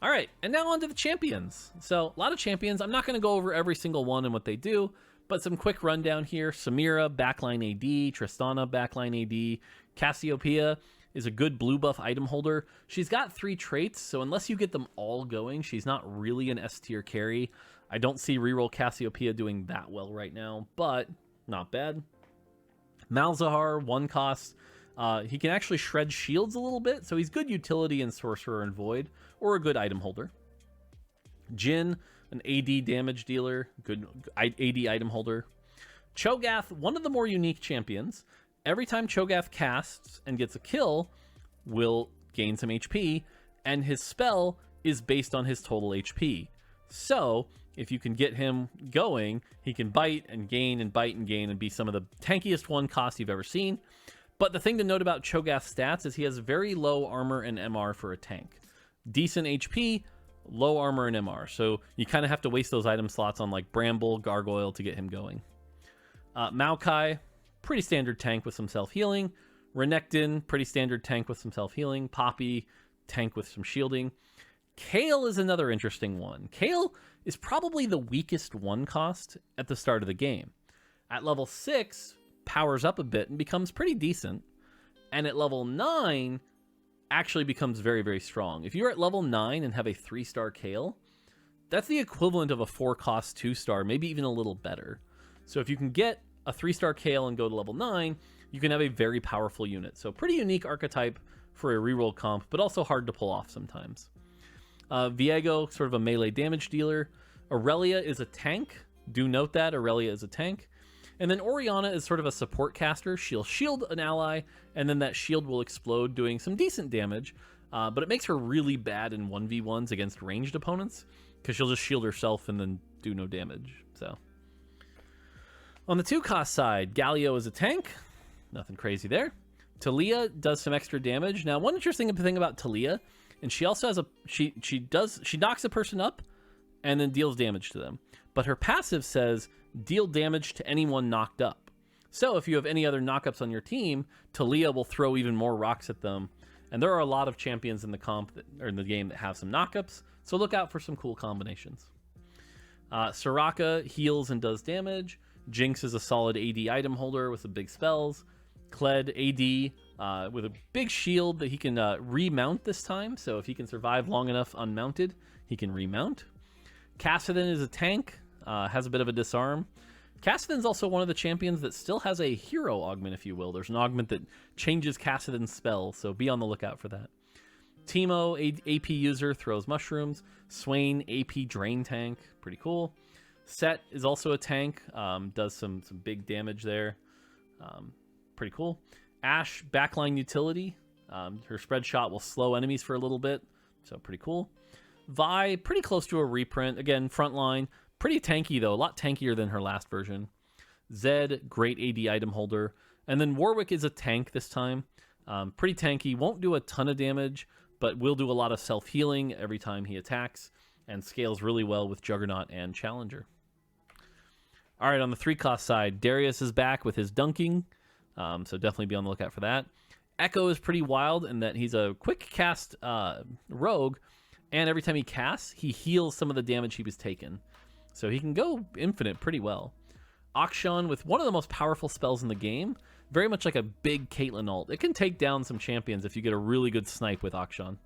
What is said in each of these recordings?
All right, and now on to the champions. So a lot of champions. I'm not going to go over every single one and what they do, but some quick rundown here. Samira, backline AD. Tristana, backline AD. Cassiopeia is a good blue buff item holder. She's got 3 traits, so unless you get them all going, she's not really an S tier carry. I don't see reroll Cassiopeia doing that well right now, but not bad. Malzahar, 1 cost. He can actually shred shields a little bit, so he's good utility in Sorcerer and Void, or a good item holder. Jhin, an AD damage dealer, good AD item holder. Cho'Gath, one of the more unique champions. Every time Cho'Gath casts and gets a kill, will gain some HP, and his spell is based on his total HP. So, if you can get him going, he can bite and gain and bite and gain and be some of the tankiest 1 cost you've ever seen. But the thing to note about Cho'Gath's stats is he has very low armor and MR for a tank. Decent HP, low armor and MR. So you kind of have to waste those item slots on like Bramble, Gargoyle to get him going. Maokai, pretty standard tank with some self-healing. Renekton, pretty standard tank with some self-healing. Poppy, tank with some shielding. Kayle is another interesting one. Kayle is probably the weakest 1 cost at the start of the game. At level 6, powers up a bit and becomes pretty decent. And at level 9, actually becomes very, very strong. If you're at level 9 and have a 3-star Kayle, that's the equivalent of a 4-cost 2-star, maybe even a little better. So if you can get a 3-star Kayle and go to level 9, you can have a very powerful unit. So pretty unique archetype for a reroll comp, but also hard to pull off sometimes. Viego, sort of a melee damage dealer. Aurelia is a tank. Do note that Aurelia is a tank. And then Orianna is sort of a support caster. She'll shield an ally, and then that shield will explode, doing some decent damage. But it makes her really bad in 1v1s against ranged opponents, because she'll just shield herself and then do no damage. So, on the 2-cost side, Galio is a tank. Nothing crazy there. Talia does some extra damage. Now, one interesting thing about Talia, and she also has she knocks a person up and then deals damage to them. But her passive says deal damage to anyone knocked up. So if you have any other knockups on your team, Talia will throw even more rocks at them. And there are a lot of champions in the or in the game that have some knockups, so look out for some cool combinations. Soraka heals and does damage. Jinx is a solid AD item holder with some big spells. Kled AD with a big shield that he can remount this time. So if he can survive long enough unmounted, he can remount. Kassadin is a tank, has a bit of a disarm. Kassadin's also one of the champions that still has a hero augment, if you will. There's an augment that changes Kassadin's spell, so be on the lookout for that. Teemo, AP user, throws mushrooms. Swain, AP drain tank, pretty cool. Set is also a tank, does some big damage there. Pretty cool. Ashe, backline utility. Her spread shot will slow enemies for a little bit, so pretty cool. Vi, pretty close to a reprint. Again, frontline. Pretty tanky, though. A lot tankier than her last version. Zed, great AD item holder. And then Warwick is a tank this time. Pretty tanky. Won't do a ton of damage, but will do a lot of self-healing every time he attacks. And scales really well with Juggernaut and Challenger. All right, on the 3-cost side, Darius is back with his dunking. So definitely be on the lookout for that. Echo is pretty wild in that he's a quick cast rogue. And every time he casts, he heals some of the damage he was taken. So he can go infinite pretty well. Akshan with one of the most powerful spells in the game. Very much like a big Caitlyn ult. It can take down some champions if you get a really good snipe with Akshan.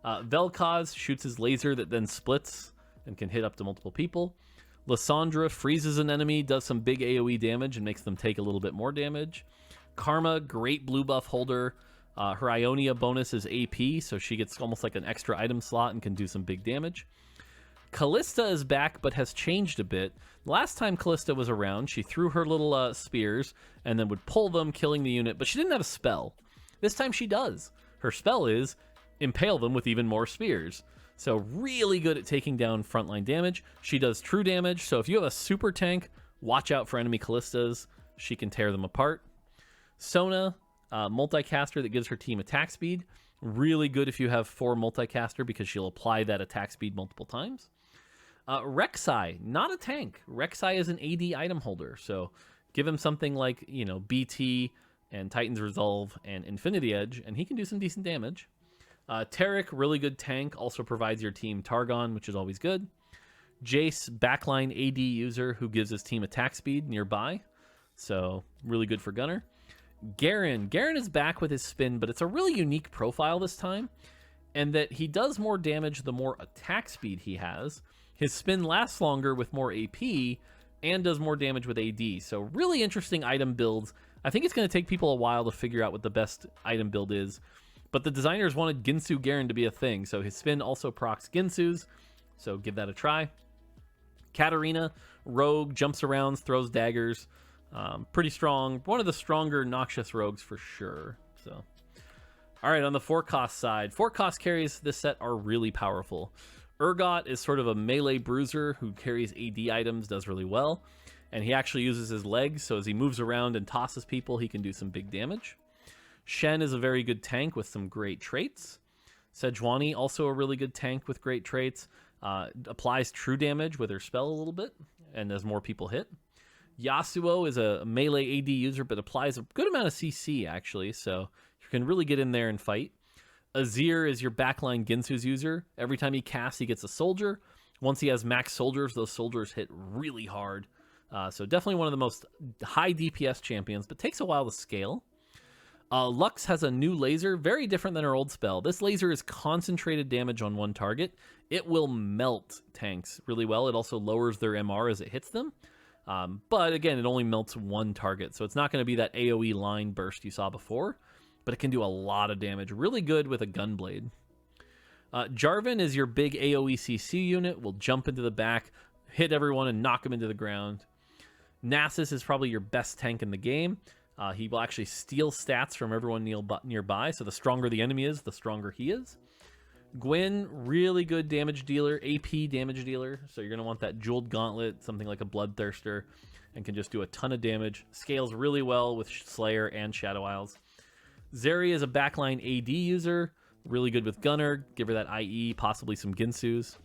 Vel'Koz shoots his laser that then splits and can hit up to multiple people. Lissandra freezes an enemy, does some big AoE damage and makes them take a little bit more damage. Karma, great blue buff holder. Her Ionia bonus is AP, so she gets almost like an extra item slot and can do some big damage. Callista is back, but has changed a bit. Last time Callista was around, she threw her little spears and then would pull them, killing the unit, but she didn't have a spell. This time she does. Her spell is impale them with even more spears. So really good at taking down frontline damage. She does true damage, so if you have a super tank, watch out for enemy Callistas. She can tear them apart. Sona, multicaster that gives her team attack speed. Really good if you have 4 multicaster because she'll apply that attack speed multiple times. Rek'Sai, not a tank. Rek'Sai is an AD item holder, so give him something like, BT and Titan's Resolve and Infinity Edge, and he can do some decent damage. Taric, really good tank, also provides your team Targon, which is always good. Jace, backline AD user who gives his team attack speed nearby, so really good for Gunner. Garen is back with his spin, but it's a really unique profile this time, and that he does more damage the more attack speed he has. His spin lasts longer with more AP, and does more damage with AD, so really interesting item builds. I think it's going to take people a while to figure out what the best item build is, but the designers wanted Ginsu Garen to be a thing, so his spin also procs Ginsu's, so give that a try. Katarina, rogue, jumps around, throws daggers, pretty strong. One of the stronger Noxious rogues for sure. So, all right, on the 4-cost side, 4-cost carries this set are really powerful. Urgot is sort of a melee bruiser who carries AD items, does really well, and he actually uses his legs, so as he moves around and tosses people, he can do some big damage. Shen is a very good tank with some great traits. Sejuani, also a really good tank with great traits. Applies true damage with her spell a little bit, and as more people hit. Yasuo is a melee AD user, but applies a good amount of CC, actually, so you can really get in there and fight. Azir is your backline Ginsu's user. Every time he casts, he gets a soldier. Once he has max soldiers, those soldiers hit really hard. So definitely one of the most high DPS champions, but takes a while to scale. Lux has a new laser, very different than her old spell. This laser is concentrated damage on one target. It will melt tanks really well. It also lowers their MR as it hits them. But again, it only melts one target, so it's not going to be that AoE line burst you saw before, but it can do a lot of damage. Really good with a gunblade. Jarvan is your big AoE CC unit, will jump into the back, hit everyone, and knock them into the ground. Nasus is probably your best tank in the game. He will actually steal stats from everyone nearby, so the stronger the enemy is, the stronger he is. Gwen, really good damage dealer, AP damage dealer, so you're going to want that jeweled gauntlet, something like a bloodthirster, and can just do a ton of damage. Scales really well with Slayer and Shadow Isles. Zeri is a backline AD user, really good with Gunner, give her that IE, possibly some Ginsu's.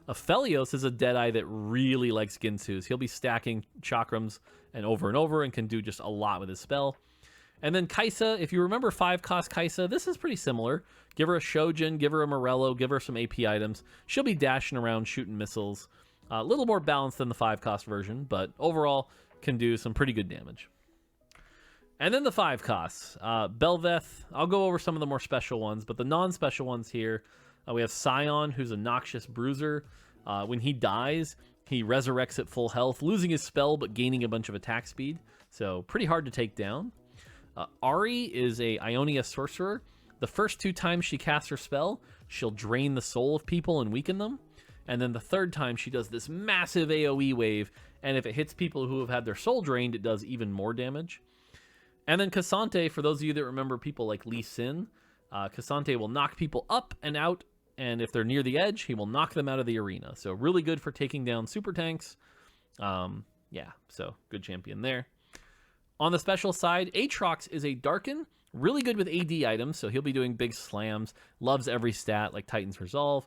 Aphelios is a Deadeye that really likes Ginsu's. He'll be stacking chakrams and over and can do just a lot with his spell. And then Kai'Sa, if you remember 5-cost Kai'Sa, this is pretty similar. Give her a Shojin, give her a Morello, give her some AP items. She'll be dashing around shooting missiles. A little more balanced than the 5-cost version, but overall can do some pretty good damage. And then the 5-costs. Bel'Veth, I'll go over some of the more special ones, but the non-special ones here, we have Sion, who's a Noxious bruiser. When he dies, he resurrects at full health, losing his spell but gaining a bunch of attack speed. So pretty hard to take down. Ari is a Ionia sorcerer. The first 2 times she casts her spell, she'll drain the soul of people and weaken them. And then the 3rd time, she does this massive AoE wave, and if it hits people who have had their soul drained, it does even more damage. And then Cassante, for those of you that remember people like Lee Sin, Cassante will knock people up and out, and if they're near the edge, he will knock them out of the arena. So really good for taking down super tanks. Yeah, so good champion there. On the special side, Aatrox is a Darkin, really good with AD items, so he'll be doing big slams, loves every stat like Titan's Resolve.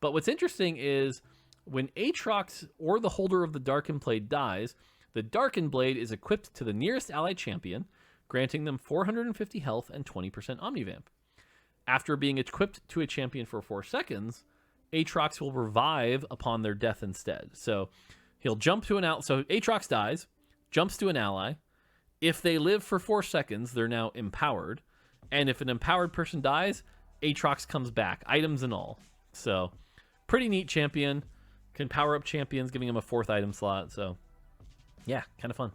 But what's interesting is when Aatrox or the holder of the Darkin Blade dies, the Darkin Blade is equipped to the nearest allied champion, granting them 450 health and 20% Omnivamp. After being equipped to a champion for 4 seconds, Aatrox will revive upon their death instead. So he'll jump to an ally. So Aatrox dies, jumps to an ally. If they live for 4 seconds, they're now empowered. And if an empowered person dies, Aatrox comes back, items and all. So pretty neat champion. Can power up champions, giving him a 4th item slot. So yeah, kind of fun.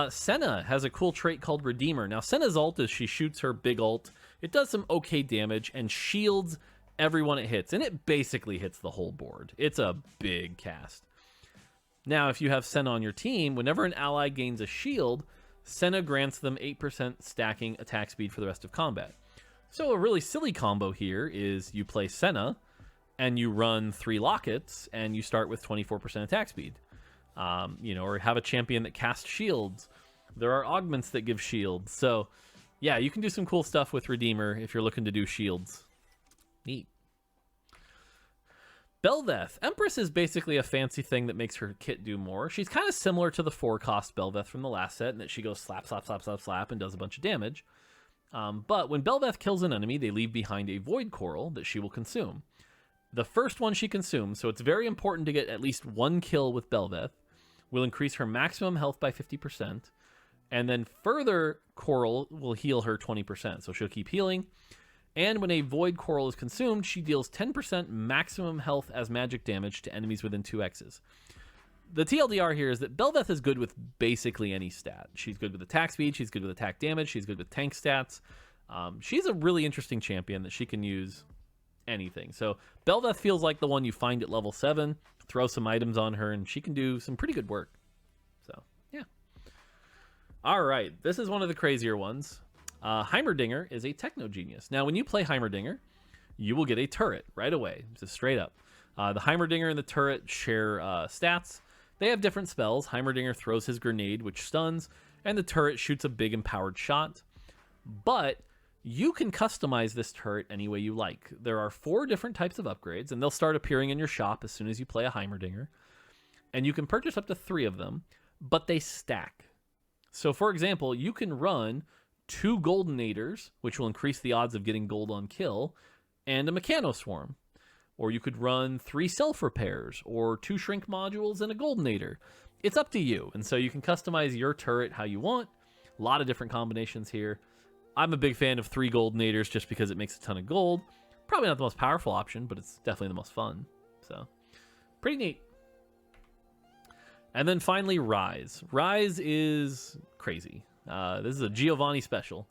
Senna has a cool trait called Redeemer. Now, Senna's ult is she shoots her big ult. It does some okay damage and shields everyone it hits. And it basically hits the whole board. It's a big cast. Now, if you have Senna on your team, whenever an ally gains a shield, Senna grants them 8% stacking attack speed for the rest of combat. So a really silly combo here is you play Senna and you run 3 lockets and you start with 24% attack speed. Or have a champion that casts shields. There are augments that give shields. So, yeah, you can do some cool stuff with Redeemer if you're looking to do shields. Neat. Bel'Veth. Empress is basically a fancy thing that makes her kit do more. She's kind of similar to the 4-cost Bel'Veth from the last set in that she goes slap, slap, slap, slap, slap, and does a bunch of damage. But when Belveth kills an enemy, they leave behind a void coral that she will consume. The first one she consumes, so it's very important to get at least one kill with Belveth, will increase her maximum health by 50%, and then further coral will heal her 20%, so she'll keep healing. And when a void coral is consumed, she deals 10% maximum health as magic damage to enemies within 2x's. The TLDR here is that Belveth is good with basically any stat. She's good with attack speed, she's good with attack damage, she's good with tank stats. She's a really interesting champion that she can use anything. So Belveth feels like the one you find at level 7, throw some items on her, and she can do some pretty good work. So, yeah. All right, this is one of the crazier ones. Heimerdinger is a techno genius. Now, when you play Heimerdinger, you will get a turret right away, just straight up. The Heimerdinger and the turret share stats. They have different spells. Heimerdinger throws his grenade, which stuns, and the turret shoots a big empowered shot. But you can customize this turret any way you like. There are 4 different types of upgrades, and they'll start appearing in your shop as soon as you play a Heimerdinger. And you can purchase up to 3 of them, but they stack. So, for example, you can run 2 Goldenators, which will increase the odds of getting gold on kill, and a Mechanoswarm. Or you could run 3 Self-Repairs, or 2 Shrink Modules and a Goldenator. It's up to you, and so you can customize your turret how you want. A lot of different combinations here. I'm a big fan of 3 Goldenators just because it makes a ton of gold. Probably not the most powerful option, but it's definitely the most fun. So, pretty neat. And then finally, Rise. Rise is crazy. This is a Giovanni special.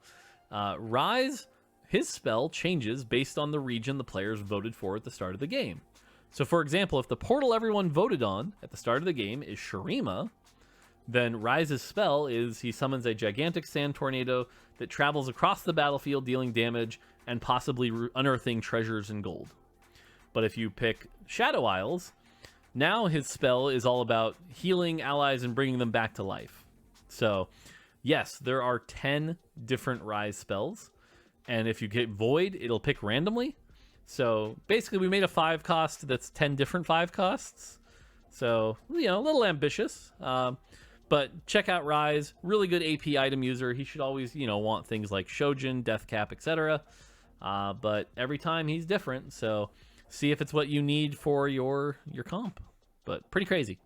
Rise, his spell changes based on the region the players voted for at the start of the game. So, for example, if the portal everyone voted on at the start of the game is Shurima, then Rise's spell is he summons a gigantic sand tornado that travels across the battlefield, dealing damage and possibly unearthing treasures and gold. But if you pick Shadow Isles, now his spell is all about healing allies and bringing them back to life. So, yes, there are 10 different Rise spells. And if you get Void, it'll pick randomly. So, basically, we made a 5 cost that's 10 different 5 costs. So, you know, a little ambitious. But check out Rise. Really good AP item user. He should always, you know, want things like Shojin, Death Cap, etc. But every time he's different. So, see if it's what you need for your comp. But pretty crazy.